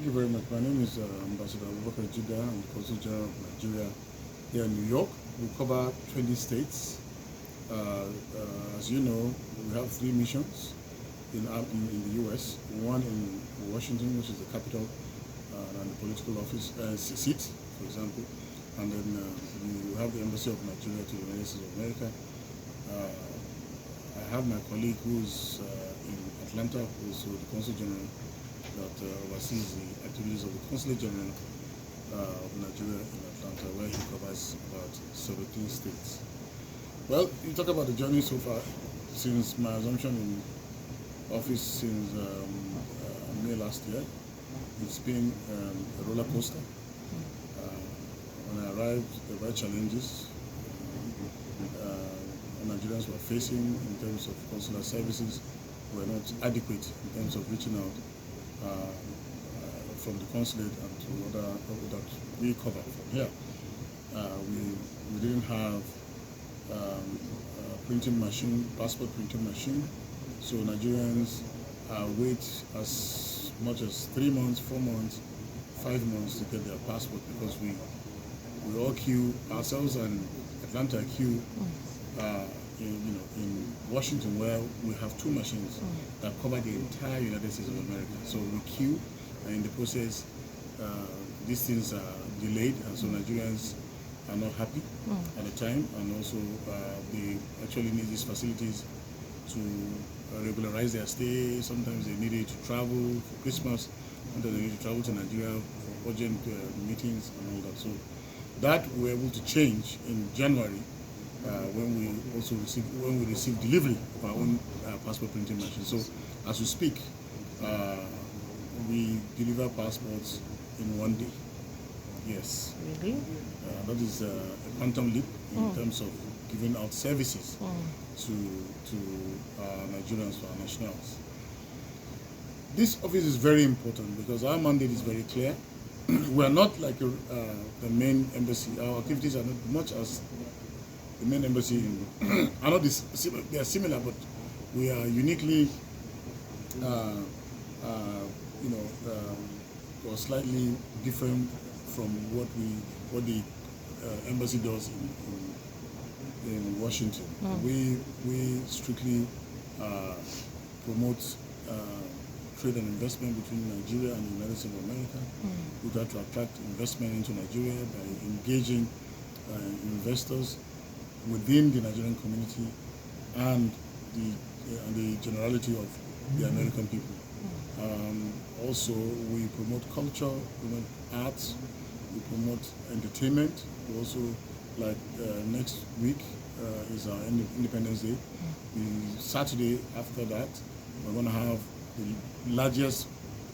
Thank you very much. My name is Ambassador Judah. I'm the Consul General of Nigeria here in New York. We cover 20 states. As you know, we have 3 missions in the U.S. One in Washington, which is the capital and the political office seat, for example. And then we have the Embassy of Nigeria to the United States of America. I have my colleague who's in Atlanta, who's the Consul General that oversees the activities of the Consulate General of Nigeria in Atlanta, where he covers about 17 states. Well, you talk about the journey so far since my assumption in office since May last year. It's been a roller coaster. When I arrived, there were challenges Nigerians were facing in terms of consular services were not adequate in terms of reaching out from the consulate and to other that we cover from here. We didn't have printing machine, passport printing machine, so Nigerians wait as much as 3 months, 4 months, 5 months to get their passport because we all queue ourselves and Atlanta queue. In Washington, where we have 2 machines that cover the entire United States of America. So we queue, and in the process, these things are delayed, and so Nigerians are not happy at the time, and also they actually need these facilities to regularize their stay. Sometimes they needed to travel for Christmas, sometimes they need to travel to Nigeria for urgent meetings and all that. So that we're able to change in January. When we receive delivery of our own passport printing machine. So as we speak, we deliver passports in 1 day. Yes. Really? That is a quantum leap in terms of giving out services to Nigerians, to our nationals. This office is very important because our mandate is very clear. We are not like the main embassy. Our activities are not much as the main embassy are not they are similar, but we are uniquely, or slightly different from what the embassy does in Washington. We strictly promote trade and investment between Nigeria and the United States of America. We try to attract investment into Nigeria by engaging investors within the Nigerian community and the generality of the American people. Also, we promote culture, we promote arts, we promote entertainment. We also, like next week is our Independence Day. The Saturday after that, we're going to have the largest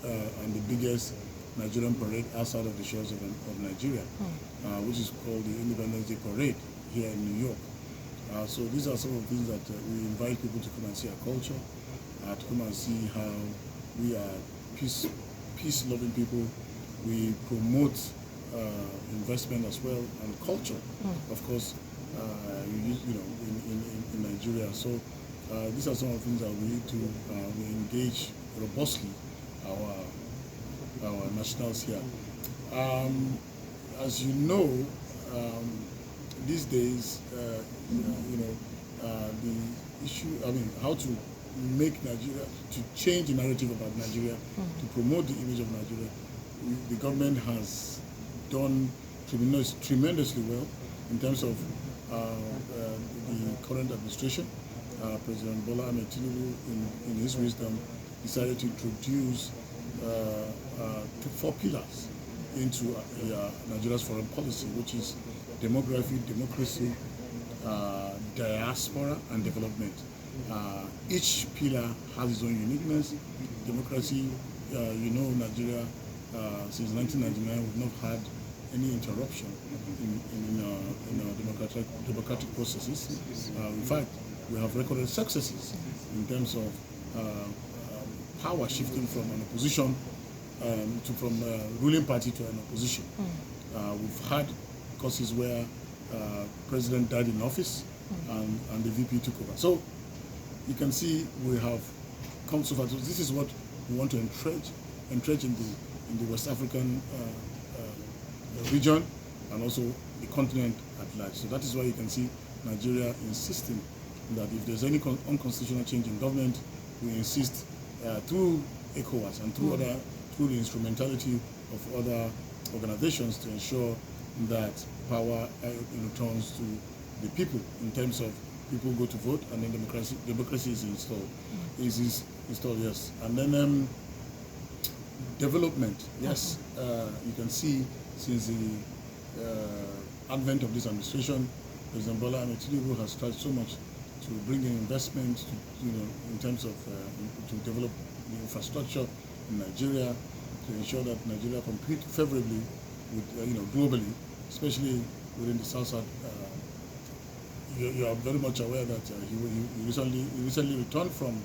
and the biggest Nigerian parade outside of the shores of Nigeria, which is called the Independence Day Parade here in New York. So these are some of the things that we invite people to come and see our culture, to come and see how we are peace-loving people. We promote investment as well and culture, of course, in Nigeria. So these are some of the things that we need to we engage robustly our nationals here. As you know, these days, the issue, how to make Nigeria, to change the narrative about Nigeria, to promote the image of Nigeria, the government has done tremendously well in terms of the current administration. President Bola Ahmed Tinubu, in his wisdom, decided to introduce 4 pillars into Nigeria's foreign policy, which is demography, democracy, diaspora, and development. Each pillar has its own uniqueness. Democracy, Nigeria, since 1999, we've not had any interruption in our democratic processes. In fact, we have recorded successes in terms of power shifting from an opposition from a ruling party to an opposition. We've had cases where president died in office and the VP took over. So you can see we have come so far. So this is what we want to entrench entrenched in the West African region and also the continent at large. So that is why you can see Nigeria insisting that if there's any unconstitutional change in government, we insist through ECOWAS and through the instrumentality of other organizations to ensure that power returns to the people in terms of people go to vote and then democracy is installed. Is installed, yes. And then development, yes. You can see since the advent of this administration, President Bola Ahmed Tinubu has tried so much to bring in investment, in terms of to develop the infrastructure in Nigeria, to ensure that Nigeria compete favorably with, globally, especially within the South-South. You are very much aware that he recently returned from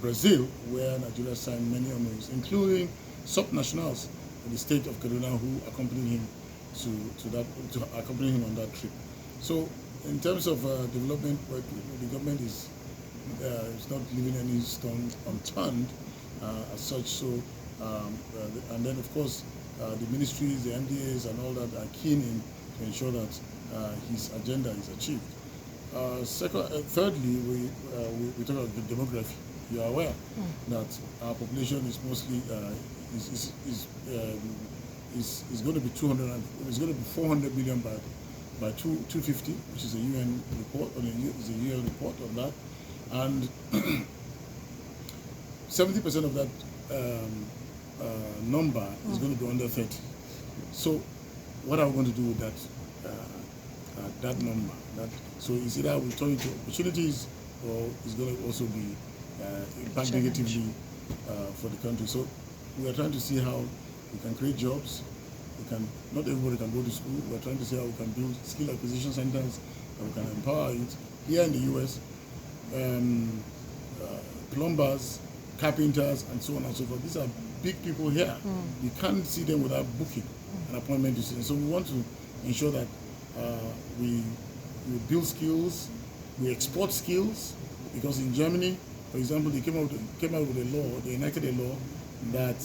Brazil, where Nigeria signed many MOUs, including subnationals in the state of Kaduna who accompanied him to accompany him on that trip. So, in terms of development, the government is not leaving any stone unturned as such. So, and then of course, the ministries, the MDAs, and all that are keen in to ensure that his agenda is achieved. Thirdly, we talk about the demography. You are aware that our population is mostly is going to be 400 million by 250, which is a UN report on that, and 70% of that number is going to be under 30. So, what are we going to do with that number? So, is either we turn into opportunities, or it's going to also be impact negatively for the country. So, we are trying to see how we can create jobs. Not everybody can go to school. We're trying to see how we can build skill acquisition centers, and we can empower it. Here in the US, plumbers, carpenters, and so on and so forth. These are big people here. You can't see them without booking an appointment to see them. So we want to ensure that we build skills, we export skills, because in Germany, for example, they came out with a law, they enacted a law that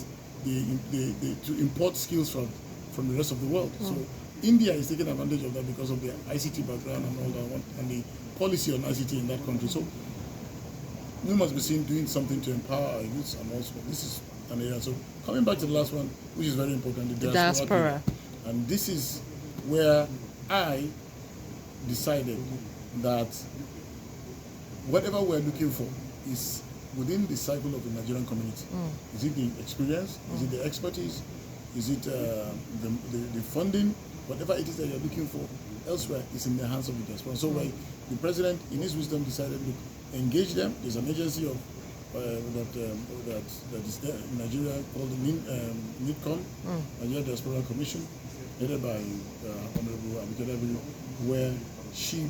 to import skills from the rest of the world. So India is taking advantage of that because of their ICT background and all that, and the policy on ICT in that country. So we must be seen doing something to empower our youths, and also this is an area. So coming back to the last one, which is very important, the diaspora. And this is where I decided that whatever we're looking for is within the cycle of the Nigerian community. Is it the experience? Is it the expertise? Is it the funding? Whatever it is that you're looking for elsewhere is in the hands of the diaspora. So the president, in his wisdom, decided to engage them. There's an agency of that is there in Nigeria called the NIDCOM, Nigeria Diaspora Commission, headed by Honorable Abikadabi, where she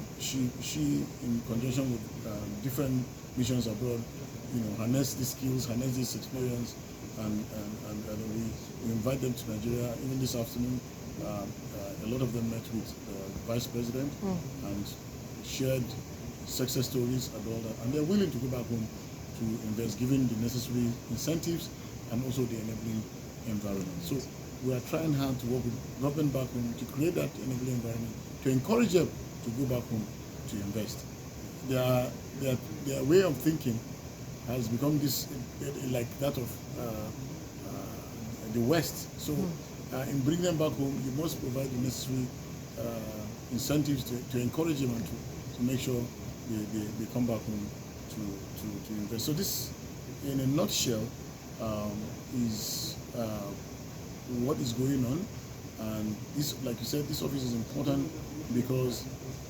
in conjunction with different missions abroad, harness these skills, harness this experience, and we invite them to Nigeria. Even this afternoon, a lot of them met with the Vice President and shared success stories and all that, and they're willing to go back home to invest, given the necessary incentives and also the enabling environment. So we are trying hard to work with government back home to create that enabling environment, to encourage them to go back home to invest. Their way of thinking has become this like that of the West. So in bringing them back home, you must provide the necessary incentives to encourage them and to make sure they come back home to invest. So this, in a nutshell, is what is going on. And this, like you said, this office is important because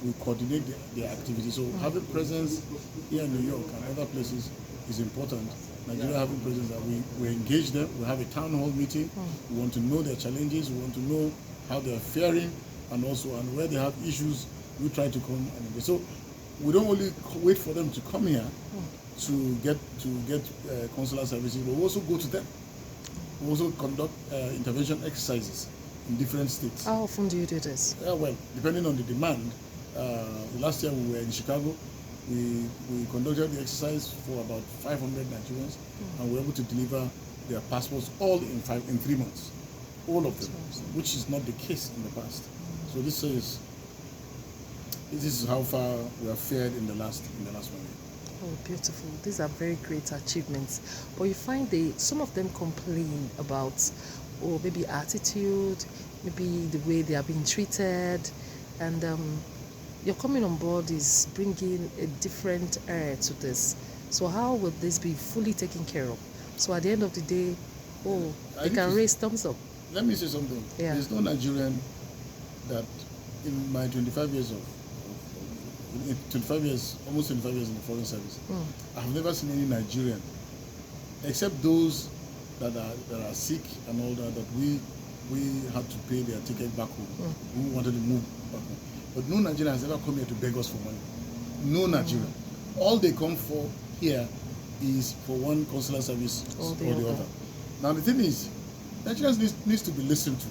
we coordinate their activities. So having presence here in New York and other places is important. Nigeria having presence, that we engage them, we have a town hall meeting, we want to know their challenges, we want to know how they are faring, and also and where they have issues, we try to come and engage. So we don't only wait for them to come here to get consular services, but we also go to them. We also conduct intervention exercises in different states. How often do you do this? Well, depending on the demand. Last year we were in Chicago. We conducted the exercise for about 500 Nigerians, and we were able to deliver their passports all in 3 months, all of them, which is not the case in the past. So this is how far we have fared in the last 1 year. Oh, beautiful. These are very great achievements. But you find some of them complain about, maybe attitude, maybe the way they are being treated, and your coming on board is bringing a different air to this. So how will this be fully taken care of? So at the end of the day, they can raise thumbs up. Let me say something. Yeah. There's no Nigerian that in my 25 years almost 25 years in the foreign service, I have never seen any Nigerian, except those that are sick and all that we had to pay their ticket back home, who wanted to move back home. But no Nigerian has ever come here to beg us for money. No Nigerian. All they come for here is for one consular service or the other. Now the thing is, Nigerians needs to be listened to.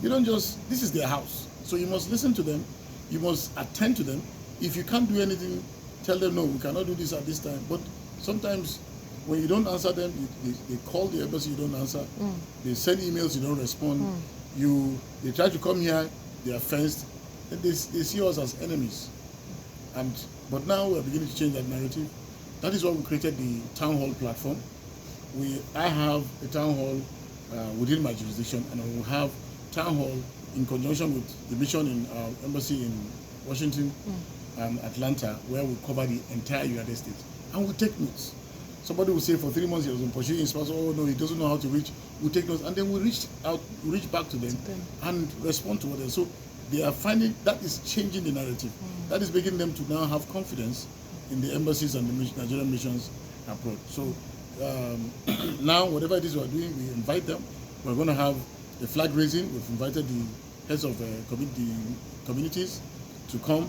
You don't just, this is their house. So you must listen to them, you must attend to them. If you can't do anything, tell them, no, we cannot do this at this time. But sometimes when you don't answer them, they call the embassy, you don't answer. They send emails, you don't respond. They try to come here, they are fenced. And they see us as enemies. But now we're beginning to change that narrative. That is why we created the town hall platform. I have a town hall within my jurisdiction, and I will have town hall in conjunction with the mission in our embassy in Washington and Atlanta, where we cover the entire United States. And we take notes. Somebody will say for 3 months he was pursuing his passport, oh no, he doesn't know how to reach. We take notes, and then we reach back to them and respond to what So they are finding that is changing the narrative. That is making them to now have confidence in the embassies and the Nigerian missions abroad. So now, whatever it is we are doing, we invite them. We're going to have a flag raising. We've invited the heads of the communities to come,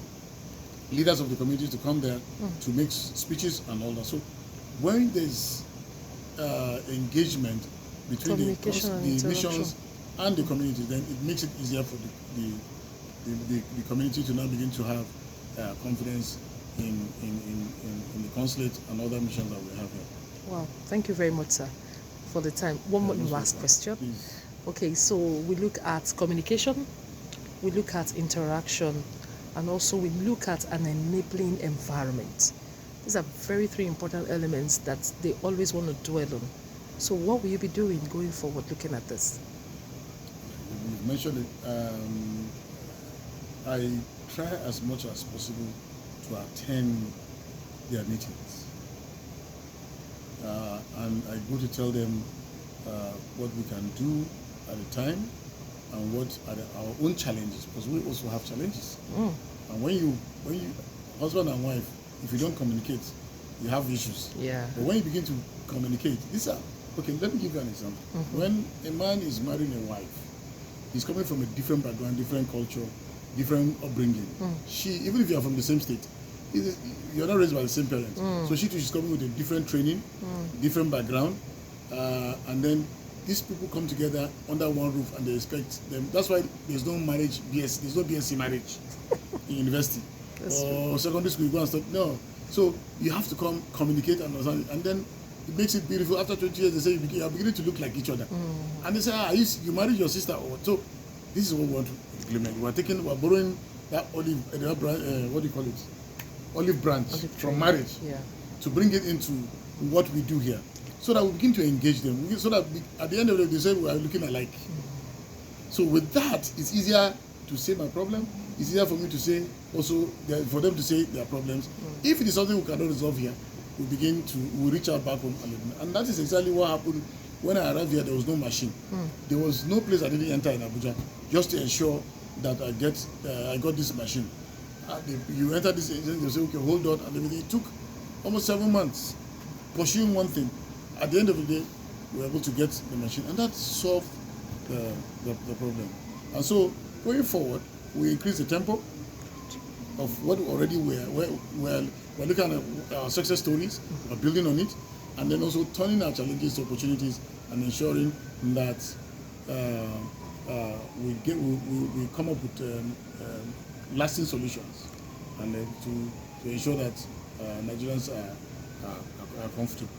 leaders of the communities to come there to make speeches and all that. So when there's engagement between the missions and the community, then it makes it easier for the community to now begin to have confidence in the consulate and other missions that we have here. Wow, thank you very much, sir, for the time. One more last question. Please. Okay, so we look at communication, we look at interaction, and also we look at an enabling environment. These are three important elements that they always want to dwell on. So what will you be doing going forward looking at this? You mentioned it. I try as much as possible to attend their meetings. And I go to tell them what we can do at a time and what are our own challenges, because we also have challenges. And when you husband and wife, if you don't communicate, you have issues. Yeah. But when you begin to communicate, okay, let me give you an example. When a man is marrying a wife, he's coming from a different background, different culture, different upbringing. Even if you are from the same state, you're not raised by the same parents. So she's coming with a different training, different background, and then these people come together under one roof and they expect them. That's why there's no marriage, there's no BSc marriage in university or secondary school. You go and start. No. So you have to communicate and understand, and then it makes it beautiful. After 20 years, they say you are beginning to look like each other, and they say, you married your sister. So this is what we want to implement. We're borrowing that olive branch from marriage to bring it into what we do here, so that we begin to engage them, so that at the end of the day they say we are looking alike. So with that, it's easier to say my problem. It's easier for me to say also for them to say their problems. If it is something we cannot resolve here, we reach out back home, and that is exactly what happened when I arrived here. There was no machine. There was no place I didn't enter in Abuja just to ensure that I got this machine. You enter this agency, you say, okay, hold on, and everything. It took almost 7 months pursuing one thing. At the end of the day, we were able to get the machine, and that solved the problem. And so, going forward, we increase the tempo of what already we're looking at our success stories, we're building on it, and then also turning our challenges to opportunities and ensuring that we come up with lasting solutions, and to ensure that Nigerians are comfortable.